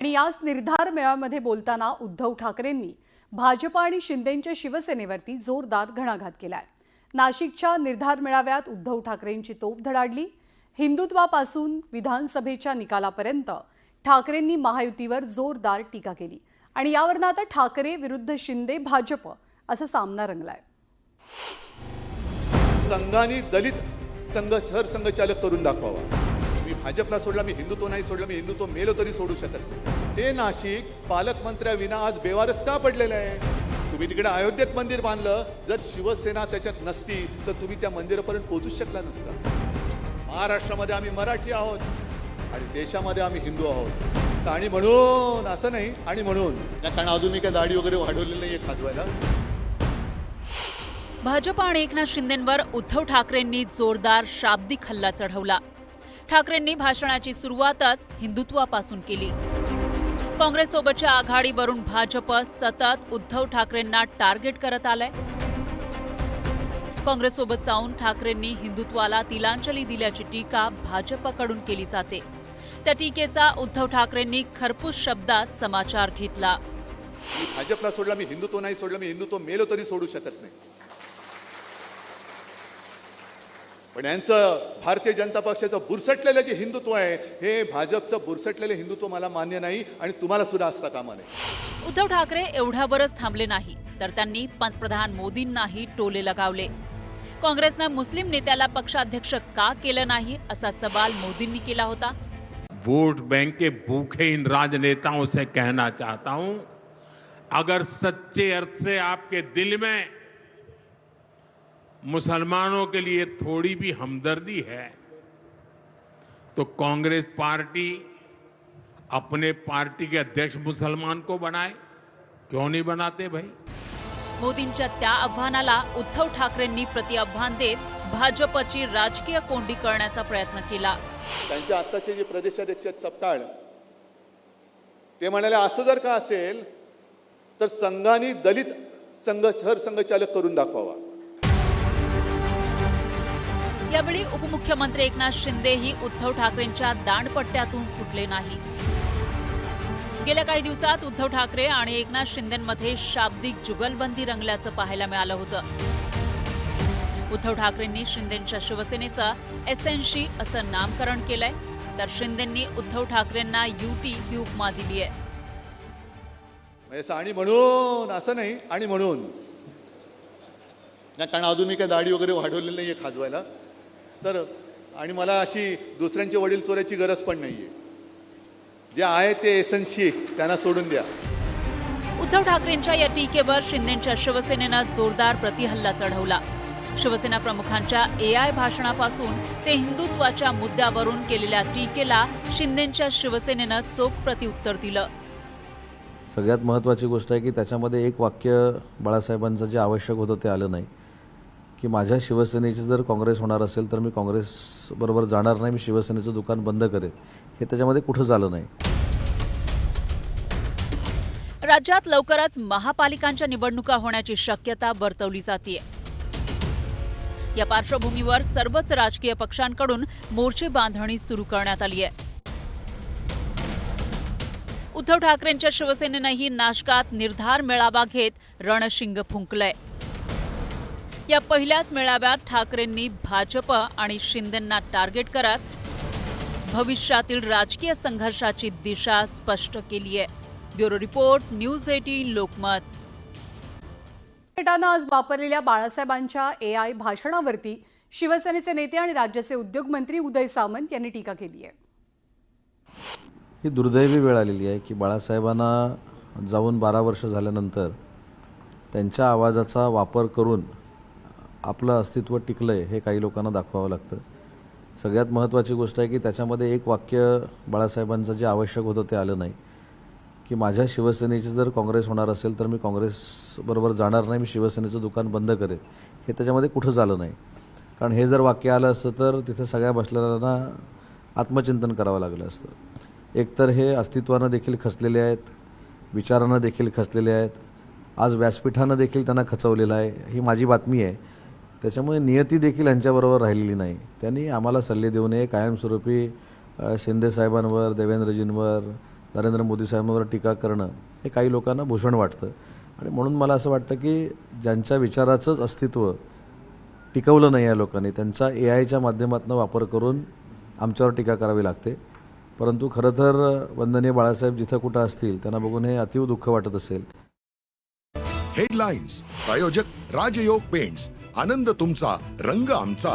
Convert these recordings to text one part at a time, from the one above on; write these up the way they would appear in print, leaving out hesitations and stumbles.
आणि याच निर्धार मेळाव्यामध्ये बोलताना उद्धव ठाकरेंनी भाजप आणि शिंदेंच्या शिवसेनेवरती जोरदार घणाघात केलाय। नाशिकच्या निर्धार मेळाव्यात उद्धव ठाकरेंची तोफ धडाडली। हिंदुत्वापासून विधानसभेच्या निकालापर्यंत ठाकरेंनी महायुतीवर जोरदार टीका केली आणि यावरून आता ठाकरे विरुद्ध शिंदे भाजप असा सामना रंगलाय। संघाने दलित संघ सरसंघचालक करून दाखवावा। मी भाजपला सोडला, मी हिंदुत्व नाही सोडलं, मी हिंदुत्व मेलो तरी सोडू शकत नाही। ते नाशिक पालकमंत्र्याविना आज बेवारस का पडलेलं आहे? तुम्ही तिकडे अयोध्येत मंदिर बांधलं, जर शिवसेना त्याच्यात नसती तर तुम्ही त्या मंदिरापर्यंत पोहोचू शकला नसता। महाराष्ट्रामध्ये आम्ही मराठी आहोत आणि देशामध्ये आम्ही हिंदू आहोत। आणि म्हणून असं नाही, आणि म्हणून कारण अजून मी काय दाढी वगैरे वाढवलेली नाहीये खाजवायला। भाजप आणि एकनाथ शिंदेंवर उद्धव ठाकरेंनी जोरदार शाब्दिक हल्ला चढवला। ठाकरेंनी भाषणाची सुरुवातच हिंदुत्वापासून केली। काँग्रेससोबतच्या आघाडीवरून भाजप सतत उद्धव ठाकरेंना टार्गेट करत आलंय। काँग्रेससोबत जाऊन ठाकरेंनी हिंदुत्वाला तिलांजली दिल्याची टीका भाजपकडून केली जाते। त्या टीकेचा उद्धव ठाकरेंनी खरपूस शब्दात समाचार घेतला। मी भाजपला सोडला, मी हिंदुत्व नाही सोडलं, मी हिंदुत्व मेलो तरी सोडू शकत नाही। पण यांचं भारतीय जनता पक्षाचं बुरसटलेलं जे हिंदुत्व आहे, हे भाजपचं बुरसटलेलं हिंदुत्व मला मान्य नाही आणि तुम्हाला सुद्धा असता कामा नये। उद्धव ठाकरे एवढ्यावरच थांबले नाही, तर त्यांनी पंतप्रधान मोदींनाही टोले लगावले। काँग्रेसनं मुस्लिम नेत्याला पक्षाध्यक्ष का केलं नाही असा सवाल मोदींनी केला होता। वोट बैंक के भूखे इन राजनेताओं से कहना चाहता हूं, अगर सच्चे अर्थ से आपके दिल में मुसलमानों के लिए थोड़ी भी हमदर्दी है तो कांग्रेस पार्टी अपने पार्टी के अध्यक्ष मुसलमान को बनाए, क्यों नहीं बनाते भाई? मोदींच्या त्या आव्हानाला उद्धव ठाकरेंनी प्रतिआव्हान देत भाजपची राजकीय कोंडी करण्याचा प्रयत्न केला। त्यांच्या आत्ताचे जे प्रदेशाध्यक्ष सपकाळ ते म्हणाले, असं जर का असेल तर संघाने दलित संघ सरसंघचालक करून दाखवावा। यावेळी उपमुख्यमंत्री एकनाथ शिंदेही उद्धव ठाकरेंच्या दांडपट्ट्यातून सुटले नाही। गेल्या काही दिवसात उद्धव ठाकरे आणि एकनाथ शिंदेंमध्ये शाब्दिक जुगलबंदी रंगल्याचं पाहायला मिळालं होतं। उद्धव ठाकरेंनी शिंदेंच्या शिवसेनेचं एसएनसी असं नामकरण केलंय, तर शिंदेंनी उद्धव ठाकरेंना युटी ही उपमा दिली आहे। आणि म्हणून असं नाही, आणि म्हणून कारण अजून मी काय दाढी वगैरे वाढवलेली नाहीये खाजवायला, तर आणि मला अशी दुसऱ्यांचे वडील चोरायची गरज पण नाहीये। जे आहे ते एसएनसी त्यांना सोडून द्या। उद्धव ठाकरेंच्या या टीकेवर शिंदेंच्या शिवसेनेनं जोरदार प्रतिहल्ला चढवला। शिवसेना प्रमुखांच्या एआय भाषणापासून ते हिंदुत्वाच्या मुद्द्यावरून केलेल्या टीकेला शिंदेंच्या शिवसेनेनं चोख प्रत्युत्तर दिलं। सगळ्यात महत्त्वाची गोष्ट आहे की त्याच्यामध्ये एक वाक्य बाळासाहेबांचं जे आवश्यक होतं ते आलं नाही, की माझ्या शिवसेनेची जर काँग्रेस होणार असेल तर मी काँग्रेसबरोबर जाणार नाही, मी शिवसेनेचं दुकान बंद करेन, हे त्याच्यामध्ये कुठं झालं नाही। राज्यात लवकरच महापालिकांच्या निवडणुका होण्याची शक्यता वर्तवली जाते। या पार्श्वभूमीवर सर्वच राजकीय पक्षांकडून मोर्चे बांधणी सुरू करण्यात आली आहे। उद्धव ठाकरेंच्या शिवसेनेनंही नाशकात निर्धार मेळावा घेत रणशिंग फुंकलंय। या पहिल्याच मेळाव्यात ठाकरेंनी भाजप आणि शिंदेंना टार्गेट करत भविष्यातील राजकीय संघर्षाची दिशा स्पष्ट केली आहे। Bureau report, news 18 Lokmat. आज वापरलेल्या बाळासाहेबांच्या एआय भाषणावरती शिवसेनेचे नेते आणि राज्याचे उद्योग मंत्री उदय सामंत यांनी टीका केली आहे। ही दुर्दैवी वेळ आलेली आहे की बाळासाहेबांना जाऊन 12 वर्ष झाल्यानंतर त्यांच्या आवाजाचा वापर करून आपलं अस्तित्व टिकलंय हे काही लोकांना दाखवावं लागतं। सगळ्यात महत्त्वाची गोष्ट आहे की त्याच्यामध्ये एक वाक्य बाळासाहेबांचं जे आवश्यक होतं ते आलं नाही, की माझ्या शिवसेनेची जर काँग्रेस होणार असेल तर मी काँग्रेसबरोबर जाणार नाही, मी शिवसेनेचं दुकान बंद करेन, हे त्याच्यामध्ये कुठं झालं नाही। कारण हे जर वाक्य आलं असतं तर तिथे सगळ्या बसलेल्यांना आत्मचिंतन करावं लागलं असतं। एकतर हे अस्तित्वानं देखील खचलेले आहेत, विचारानं देखील खचलेले आहेत, आज व्यासपीठानं देखील त्यांना खचवलेलं आहे। ही माझी बातमी आहे, त्याच्यामुळे नियती देखील यांच्याबरोबर राहिलेली नाही। त्यांनी आम्हाला सल्ले देऊ नये, कायमस्वरूपी शिंदे साहेबांवर, देवेंद्रजींवर, नरेंद्र मोदी साहेबांवर टीका करणं हे काही लोकांना भूषण वाटतं आणि म्हणून मला असं वाटतं की ज्यांच्या विचाराचंच अस्तित्व टिकवलं नाही या लोकांनी त्यांचा AIच्या माध्यमातून वापर करून आमच्यावर टीका करावी लागते. परंतु खरं तर वंदनीय बाळासाहेब जिथं कुठं असतील त्यांना बघून हे अतीव दुःख वाटत असेल. हेडलाईन्स प्रायोजक राजयोग पेंट्स. आनंद तुमचा, रंग आमचा.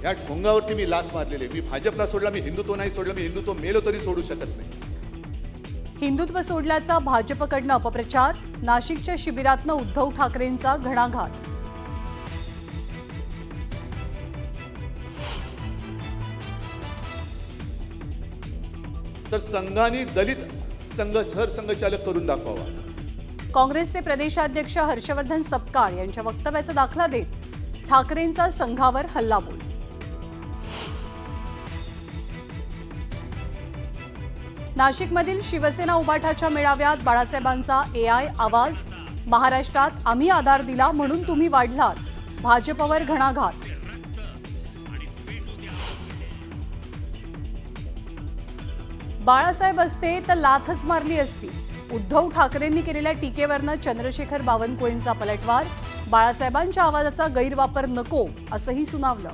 या ठोंगावरती मी लाथ मारलेली. मी भाजपला सोडला, मी हिंदुत्व नाही सोडलं, मी हिंदुत्व मेलो तरी सोडू शकत नाही. हिंदुत्व सोडल्याचा भाजपकडनं अपप्रचार, नाशिकच्या शिबिरातनं उद्धव ठाकरेंचा घणाघात. तर संघाने दलित संघ सरसंघचालक करून दाखवावा. काँग्रेसचे प्रदेशाध्यक्ष हर्षवर्धन सपकाळ यांच्या वक्तव्याचा दाखला देत ठाकरेंचा संघावर हल्लाबोल. नाशिकमधील शिवसेना उभाटाच्या मेळाव्यात बाळासाहेबांचा AI आवाज. महाराष्ट्रात आम्ही आधार दिला म्हणून तुम्ही वाढलात, भाजपवर घणाघात. बाळासाहेब असते तर लाथच मारली असती. उद्धव ठाकरेंनी केलेल्या टीकेवरनं चंद्रशेखर बावनकुळेंचा पलटवार. बाळासाहेबांच्या आवाजाचा गैरवापर नको असंही सुनावलं.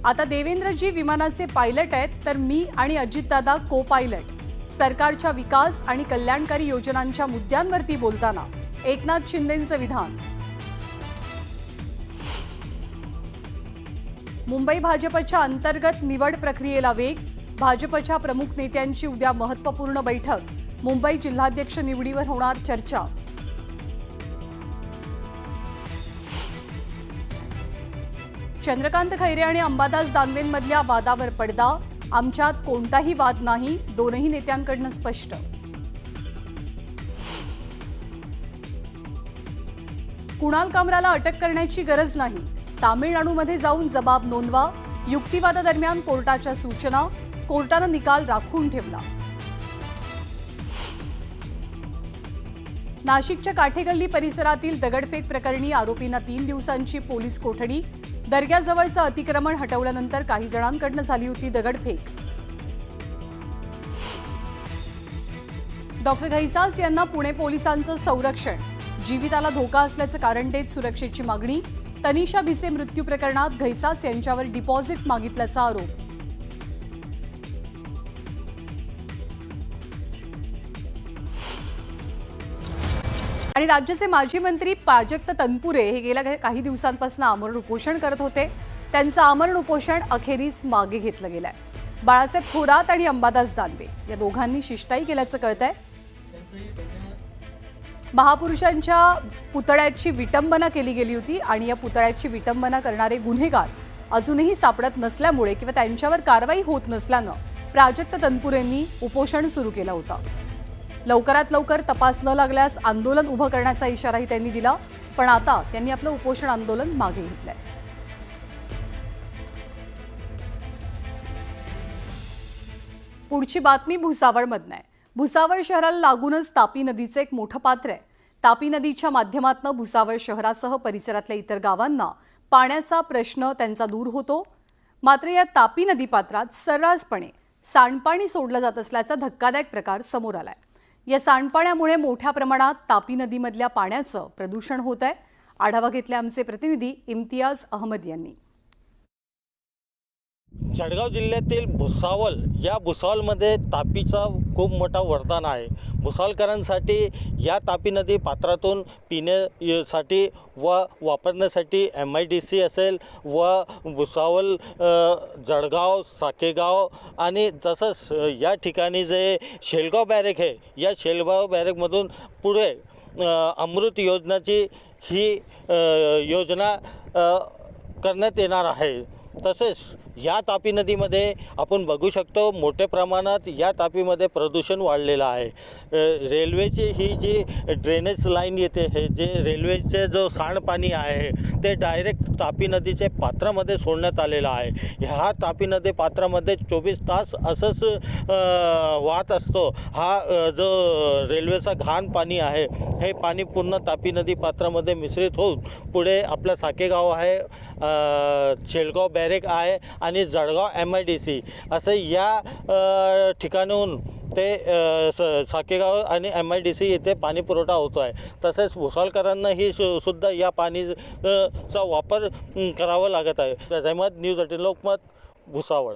आता देवेंद्रजी विमानाचे पायलट आहेत तर मी आणि अजितदादा को पायलट. सरकारच्या विकास आणि कल्याणकारी योजनांच्या मुद्द्यांवरती बोलताना एकनाथ शिंदेंचं विधान. मुंबई भाजपच्या अंतर्गत निवड प्रक्रियेला वेग. भाजपच्या प्रमुख नेत्यांची उद्या महत्त्वपूर्ण बैठक. मुंबई जिल्हाध्यक्ष निवडीवर होणार चर्चा. चंद्रकांत खैरे आणि अंबादास दानवेंमधल्या वादावर पडदा. आमच्यात कोणताही वाद नाही, दोनही नेत्यांकडनं स्पष्ट. कुणाल कामराला अटक करण्याची गरज नाही. तामिळनाडूमध्ये जाऊन जबाब नोंदवा. युक्तिवादादरम्यान कोर्टाच्या सूचना. कोर्टानं निकाल राखून ठेवला. नाशिकच्या काठेगल्ली परिसरातील दगडफेक प्रकरणी आरोपींना 3 दिवसांची पोलीस कोठडी. दर्ग्याजवळचं अतिक्रमण हटवल्यानंतर काही जणांकडनं झाली होती दगडफेक. डॉक्टर घैसास यांना पुणे पोलिसांचं संरक्षण. जीविताला धोका असल्याचं कारण देत सुरक्षेची मागणी. तनिषा भिसे मृत्यू प्रकरणात घैसास यांच्यावर डिपॉझिट मागितल्याचा आरोप. आणि राज्याचे माजी मंत्री प्राजक्त तनपुरे हे गेल्या काही दिवसांपासून आमरण उपोषण करत होते. त्यांचं आमरण उपोषण अखेरीस मागे घेतलं गेलंय. बाळासाहेब थोरात आणि अंबादास दानवे या दोघांनी शिष्टाई केल्याचं कळतंय. महापुरुषांच्या पुतळ्याची विटंबना केली गेली होती आणि या पुतळ्याची विटंबना करणारे गुन्हेगार अजूनही सापडत नसल्यामुळे किंवा त्यांच्यावर कारवाई होत नसल्यानं प्राजक्त तनपुरेंनी उपोषण सुरू केलं होतं. लवकरात लवकर तपास न लागल्यास आंदोलन उभं करण्याचा इशाराही त्यांनी दिला. पण आता त्यांनी आपलं उपोषण आंदोलन मागे घेतलंय. पुढची बातमी भुसावळमधनं आहे. भुसावळ शहराला लागूनच तापी नदीचं एक मोठं पात्र आहे. तापी नदीच्या माध्यमातून भुसावळ शहरासह परिसरातल्या इतर गावांना पाण्याचा प्रश्न त्यांचा दूर होतो. मात्र या तापी नदी पात्रात सर्रासपणे सांडपाणी सोडलं जात असल्याचा धक्कादायक प्रकार समोर आलाय. या सांडपाण्यामुळे मोठ्या प्रमाणात तापी नदीमधल्या पाण्याचं प्रदूषण होत आहे. आढावा घेतला आमचे प्रतिनिधी इम्तियाज अहमद यांनी. जळगाव जिल्ह्यातील भुसावळ या भुसावळमध्ये तापीचा खूप मोठा वरदान आहे. भुसावळकरांसाठी या तापी नदी पात्रातून पिण्यासाठी व वापरण्यासाठी MIDC असेल व भुसावळ जळगाव साकेगाव आणि तसंच या ठिकाणी जे शेलगाव बॅरेक आहे या शेलगाव बॅरेकमधून पुढे अमृत योजनाची ही योजना करण्यात येणार आहे. तसेच या तापी नदीमध्ये आपण बघू शकतो मोठ्या प्रमाणात या तापीमध्ये प्रदूषण वाढलेलं आहे. रेल्वेची ही जी ड्रेनेज लाईन येते हे जे रेल्वेचे जो सांडपाणी आहे ते डायरेक्ट तापी नदीच्या पात्रामध्ये सोडण्यात आलेलं आहे. ह्या तापी नदी पात्रामध्ये 24 तास असंच वाहत असतो. हा जो रेल्वेचा घाण पाणी आहे हे पाणी पूर्ण तापी नदी पात्रामध्ये मिश्रित होऊन पुढे आपलं साकेगाव आहे, शेलगाव बॅरेक आहे आणि जळगाव MIDC असं या ठिकाणाहून ते साकेगाव आणि MIDC येथे पाणी पुरवठा होतो आहे. तसेच भुसावळकरांनाही सुद्धा या पाणीचा वापर करावा लागत आहे. जयमत न्यूज 18 लोकमत भुसावळ.